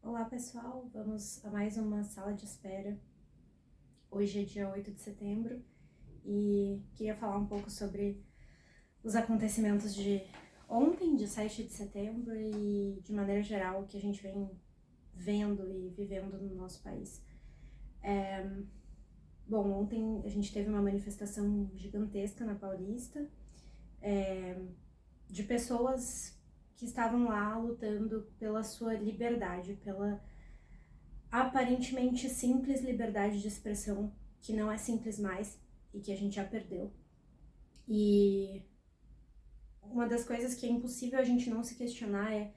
Olá pessoal, vamos a mais uma sala de espera. Hoje é dia 8 de setembro e queria falar um pouco sobre os acontecimentos de ontem, de 7 de setembro, e de maneira geral o que a gente vem vendo e vivendo no nosso país. Bom, ontem a gente teve uma manifestação gigantesca na Paulista, de pessoas que estavam lá lutando pela sua liberdade, pela aparentemente simples liberdade de expressão, que não é simples mais e que a gente já perdeu. E uma das coisas que é impossível a gente não se questionar é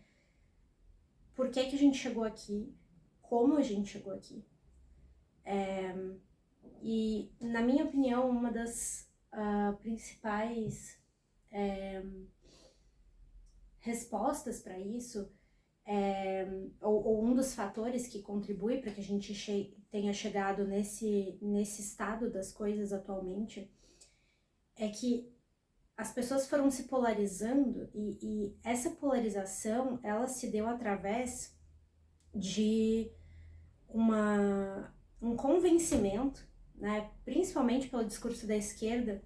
por que a gente chegou aqui, como a gente chegou aqui. E, na minha opinião, uma das principais respostas para isso, ou um dos fatores que contribui para que a gente tenha chegado nesse estado das coisas atualmente, é que as pessoas foram se polarizando e essa polarização, ela se deu através de um convencimento, né, principalmente pelo discurso da esquerda,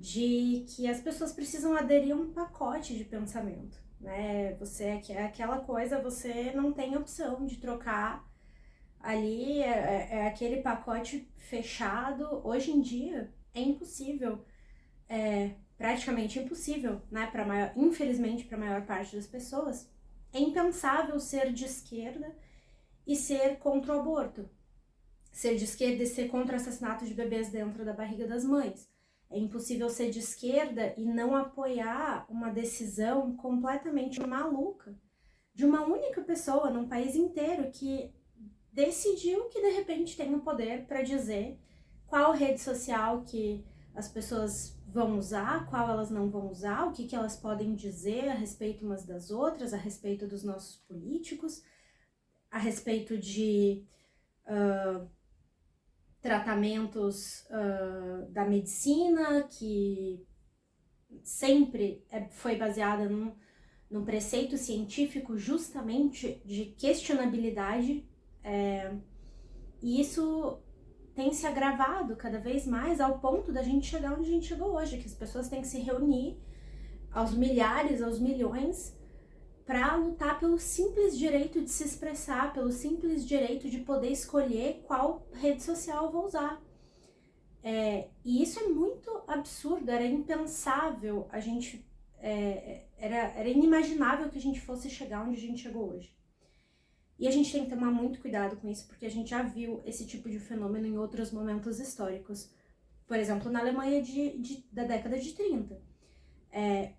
de que as pessoas precisam aderir a um pacote de pensamento, né? Você é aquela coisa, você não tem opção de trocar ali, é aquele pacote fechado. Hoje em dia é impossível, praticamente impossível, né? Infelizmente para a maior parte das pessoas, é impensável ser de esquerda e ser contra o aborto, ser de esquerda e ser contra o assassinato de bebês dentro da barriga das mães. É impossível ser de esquerda e não apoiar uma decisão completamente maluca de uma única pessoa num país inteiro que decidiu que de repente tem o poder para dizer qual rede social que as pessoas vão usar, qual elas não vão usar, o que elas podem dizer a respeito umas das outras, a respeito dos nossos políticos, a respeito de tratamentos da medicina, que sempre foi baseada num preceito científico justamente de questionabilidade, e isso tem se agravado cada vez mais ao ponto da gente chegar onde a gente chegou hoje, que as pessoas têm que se reunir aos milhares, aos milhões, para lutar pelo simples direito de se expressar, pelo simples direito de poder escolher qual rede social eu vou usar. E isso é muito absurdo, era impensável, era inimaginável que a gente fosse chegar onde a gente chegou hoje. E a gente tem que tomar muito cuidado com isso, porque a gente já viu esse tipo de fenômeno em outros momentos históricos. Por exemplo, na Alemanha da década de 30.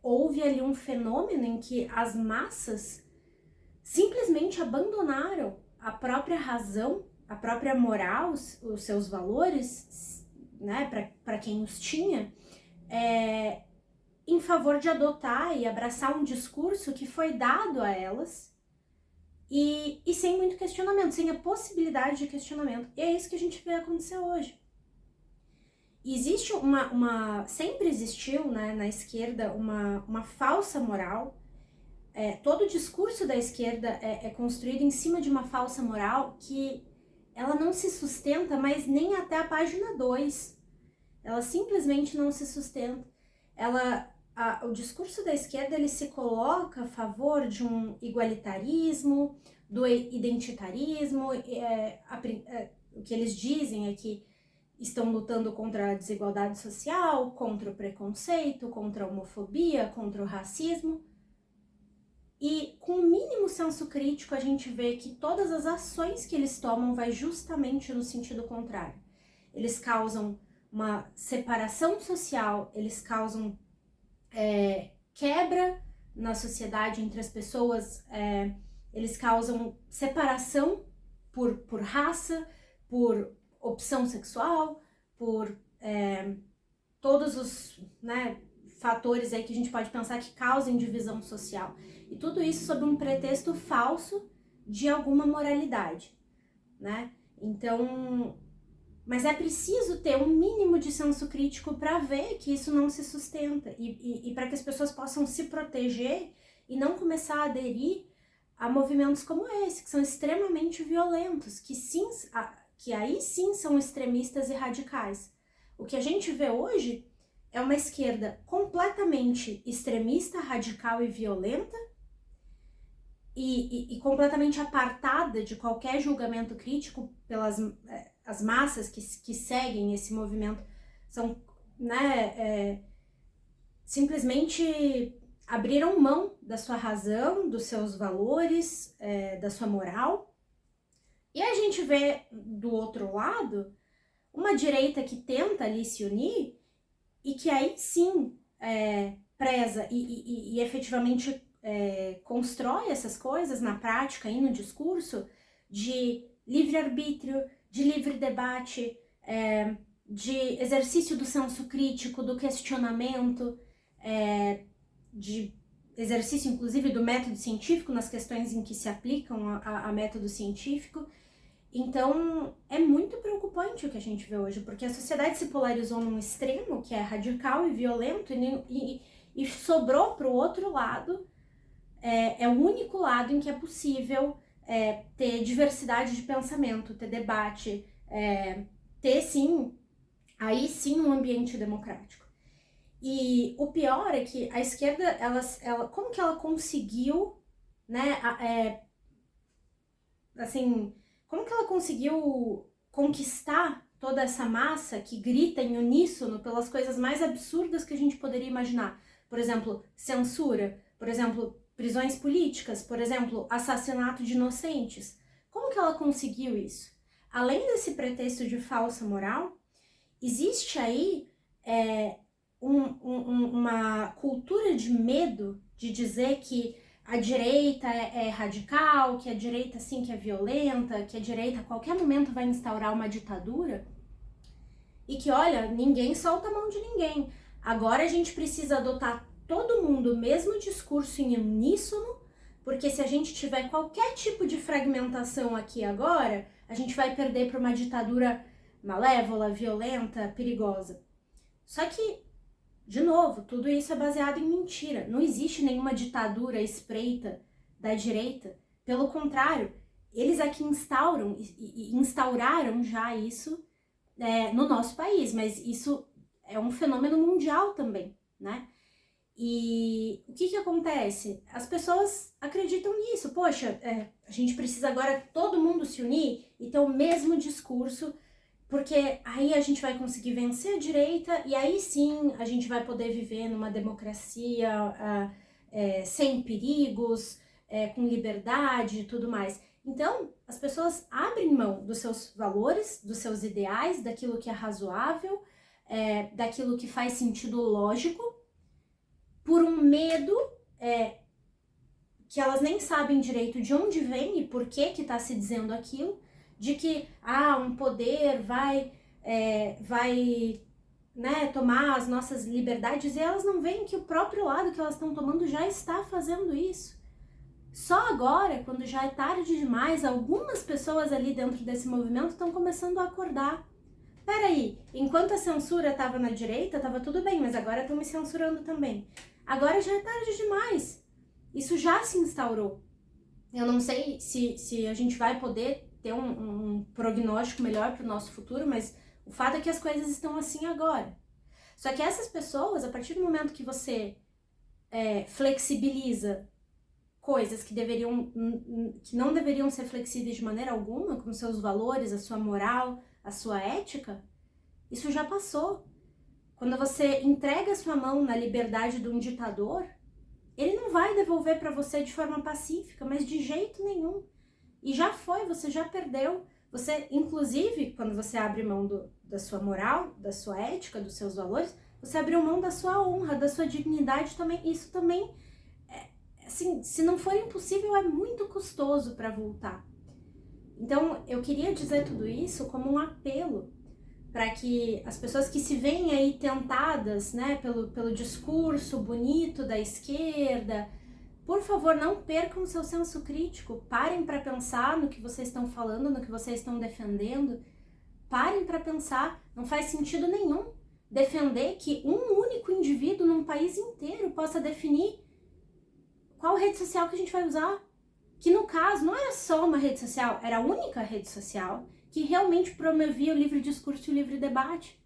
Houve ali um fenômeno em que as massas simplesmente abandonaram a própria razão, a própria moral, os seus valores, né, para quem os tinha, em favor de adotar e abraçar um discurso que foi dado a elas, e sem muito questionamento, sem a possibilidade de questionamento. E é isso que a gente vê acontecer hoje. Existe sempre existiu, né, na esquerda uma falsa moral. Todo o discurso da esquerda é construído em cima de uma falsa moral que ela não se sustenta, mas nem até a página 2. Ela simplesmente não se sustenta. O discurso da esquerda, ele se coloca a favor de um igualitarismo, do identitarismo. O que eles dizem é que estão lutando contra a desigualdade social, contra o preconceito, contra a homofobia, contra o racismo. E com o mínimo senso crítico a gente vê que todas as ações que eles tomam vai justamente no sentido contrário. Eles causam uma separação social, eles causam quebra na sociedade entre as pessoas, eles causam separação por raça, por opção sexual, por todos os, né, fatores aí que a gente pode pensar que causem divisão social. E tudo isso sob um pretexto falso de alguma moralidade, né? Então, mas é preciso ter um mínimo de senso crítico para ver que isso não se sustenta e para que as pessoas possam se proteger e não começar a aderir a movimentos como esse, que são extremamente violentos, que aí sim são extremistas e radicais. O que a gente vê hoje é uma esquerda completamente extremista, radical e violenta, e completamente apartada de qualquer julgamento crítico pelas as massas que seguem esse movimento. São, né, simplesmente abriram mão da sua razão, dos seus valores, da sua moral. E a gente vê do outro lado uma direita que tenta ali se unir e que aí sim preza e efetivamente constrói essas coisas na prática e no discurso de livre-arbítrio, de livre debate, de exercício do senso crítico, do questionamento, de exercício inclusive do método científico nas questões em que se aplicam a método científico. Então, é muito preocupante o que a gente vê hoje, porque a sociedade se polarizou num extremo, que é radical e violento, e sobrou para o outro lado, é o único lado em que é possível ter diversidade de pensamento, ter debate, ter sim, aí sim um ambiente democrático. E o pior é que a esquerda, ela como que ela conseguiu, né, assim... Como que ela conseguiu conquistar toda essa massa que grita em uníssono pelas coisas mais absurdas que a gente poderia imaginar? Por exemplo, censura, por exemplo, prisões políticas, por exemplo, assassinato de inocentes. Como que ela conseguiu isso? Além desse pretexto de falsa moral, existe aí uma cultura de medo de dizer que a direita é radical, que a direita sim que é violenta, que a direita a qualquer momento vai instaurar uma ditadura, e que, olha, ninguém solta a mão de ninguém. Agora a gente precisa adotar todo mundo o mesmo discurso em uníssono, porque se a gente tiver qualquer tipo de fragmentação aqui agora, a gente vai perder para uma ditadura malévola, violenta, perigosa. Só que, de novo, tudo isso é baseado em mentira. Não existe nenhuma ditadura espreita da direita. Pelo contrário, eles aqui instauram e instauraram já isso no nosso país, mas isso é um fenômeno mundial também, né? E o que acontece? As pessoas acreditam nisso. Poxa, a gente precisa agora todo mundo se unir e ter o mesmo discurso, porque aí a gente vai conseguir vencer a direita e aí sim a gente vai poder viver numa democracia sem perigos, com liberdade e tudo mais. Então, as pessoas abrem mão dos seus valores, dos seus ideais, daquilo que é razoável, daquilo que faz sentido lógico, por um medo que elas nem sabem direito de onde vem e por que está se dizendo aquilo, de que um poder vai tomar as nossas liberdades, e elas não veem que o próprio lado que elas estão tomando já está fazendo isso. Só agora, quando já é tarde demais, algumas pessoas ali dentro desse movimento estão começando a acordar. Peraí, enquanto a censura estava na direita, estava tudo bem, mas agora estão me censurando também. Agora já é tarde demais. Isso já se instaurou. Eu não sei se a gente vai poder ter um prognóstico melhor para o nosso futuro, mas o fato é que as coisas estão assim agora. Só que essas pessoas, a partir do momento que você flexibiliza coisas que não deveriam ser flexíveis de maneira alguma, como seus valores, a sua moral, a sua ética, isso já passou. Quando você entrega a sua mão na liberdade de um ditador, ele não vai devolver para você de forma pacífica, mas de jeito nenhum. E já foi, você já perdeu. Você, inclusive, quando você abre mão da sua moral, da sua ética, dos seus valores, você abriu mão da sua honra, da sua dignidade também. Isso também, assim, se não for impossível, é muito custoso para voltar. Então, eu queria dizer tudo isso como um apelo para que as pessoas que se veem aí tentadas, né, pelo discurso bonito da esquerda, por favor, não percam o seu senso crítico, parem para pensar no que vocês estão falando, no que vocês estão defendendo, parem para pensar, não faz sentido nenhum defender que um único indivíduo num país inteiro possa definir qual rede social que a gente vai usar, que no caso não era só uma rede social, era a única rede social que realmente promovia o livre discurso e o livre debate.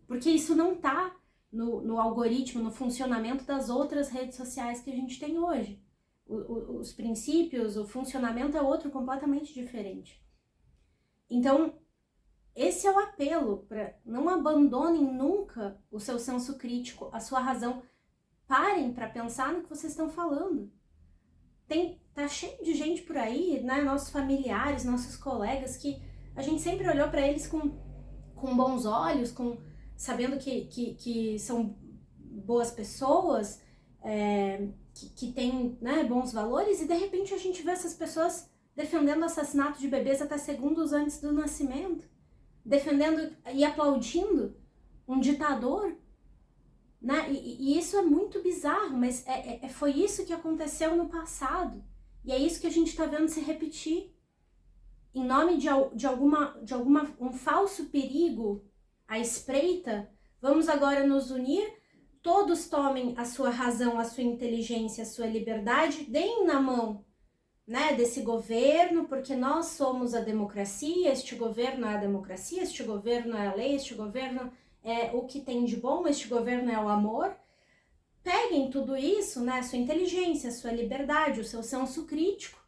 Porque isso não está no algoritmo, no funcionamento das outras redes sociais que a gente tem hoje. Os princípios, o funcionamento é outro completamente diferente. Então, esse é o apelo, para não abandonem nunca o seu senso crítico, a sua razão. Parem para pensar no que vocês estão falando. Tá cheio de gente por aí, né, nossos familiares, nossos colegas, que a gente sempre olhou para eles com bons olhos, sabendo que são boas pessoas, que têm, né, bons valores, e de repente a gente vê essas pessoas defendendo o assassinato de bebês até segundos antes do nascimento, defendendo e aplaudindo um ditador, né? E isso é muito bizarro, mas foi isso que aconteceu no passado, e é isso que a gente está vendo se repetir. Em nome de um falso perigo à espreita, vamos agora nos unir, todos tomem a sua razão, a sua inteligência, a sua liberdade, deem na mão, né, desse governo, porque nós somos a democracia, este governo é a democracia, este governo é a lei, este governo é o que tem de bom, este governo é o amor. Peguem tudo isso, né, a sua inteligência, a sua liberdade, o seu senso crítico,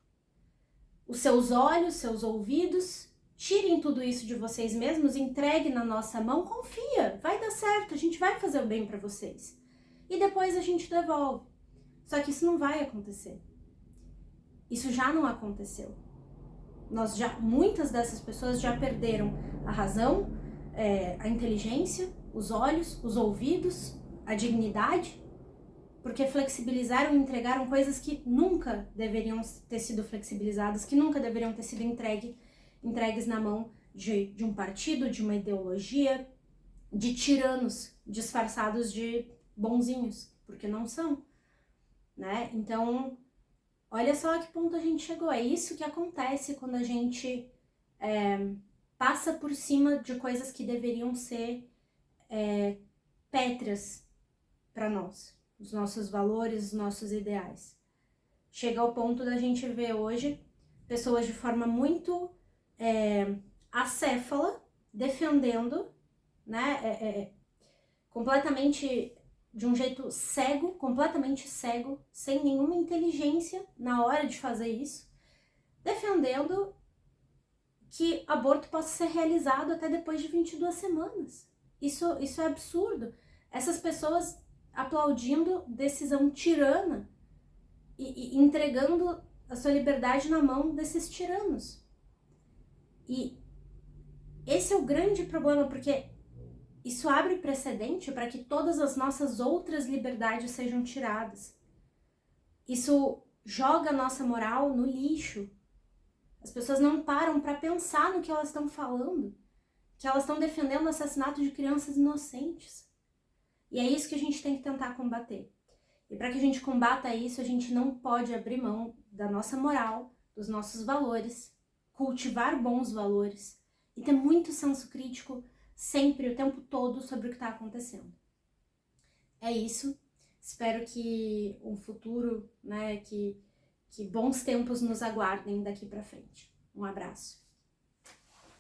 os seus olhos, seus ouvidos, tirem tudo isso de vocês mesmos, entreguem na nossa mão, confia, vai dar certo, a gente vai fazer o bem para vocês. E depois a gente devolve. Só que isso não vai acontecer. Isso já não aconteceu. Muitas dessas pessoas já perderam a razão, a inteligência, os olhos, os ouvidos, a dignidade, porque flexibilizaram e entregaram coisas que nunca deveriam ter sido flexibilizadas, que nunca deveriam ter sido entregues na mão de um partido, de uma ideologia, de tiranos disfarçados de bonzinhos, porque não são, né? Então, olha só a que ponto a gente chegou. É isso que acontece quando a gente passa por cima de coisas que deveriam ser pétreas para nós, os nossos valores, os nossos ideais. Chega ao ponto da gente ver hoje pessoas de forma muito acéfala defendendo, né, completamente de um jeito cego, completamente cego, sem nenhuma inteligência na hora de fazer isso, defendendo que aborto possa ser realizado até depois de 22 semanas. Isso é absurdo. Essas pessoas aplaudindo decisão tirana e entregando a sua liberdade na mão desses tiranos. E esse é o grande problema, porque isso abre precedente para que todas as nossas outras liberdades sejam tiradas. Isso joga a nossa moral no lixo. As pessoas não param para pensar no que elas estão falando, que elas estão defendendo o assassinato de crianças inocentes. E é isso que a gente tem que tentar combater. E para que a gente combata isso, a gente não pode abrir mão da nossa moral, dos nossos valores, cultivar bons valores e ter muito senso crítico sempre, o tempo todo, sobre o que está acontecendo. É isso. Espero que um futuro, né, que bons tempos nos aguardem daqui para frente. Um abraço.